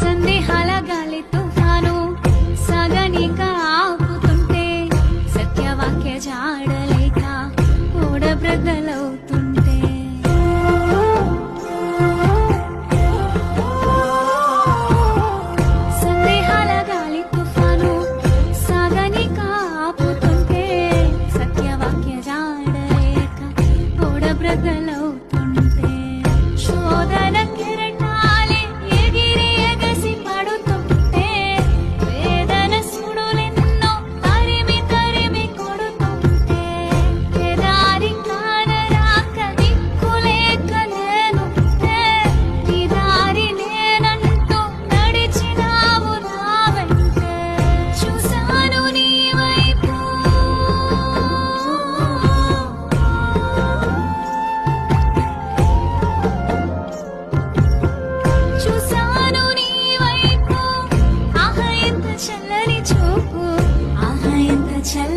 సందేహాల గాలి తుఫాను సాగనిక ఆపుతుంటే సత్యవాక్య జాడలేక కూడబ్రద్దలవుతుంటే సందేహాల గాలి తుఫాను సాగనిక ఆపుతుంటే సత్యవాక్య జాడలేక కూడబ్రద్దలవుతుంటే శోధన కెరటాలే ఎగిరి ఎగసి పడుతుంటే వేదన సుడులెన్నో తరిమి తరిమి కొడుతుంటే ఎదారి కానరాక దిక్కులేక నేనుంటే నీ దారి నేనంటూ నడిచినావు నా వెంటే చూశాను నీ వైపు చూశాను నీ వైపు ఆహా ఎంత చల్లని చూపు ఆహా ఎంత చల్లని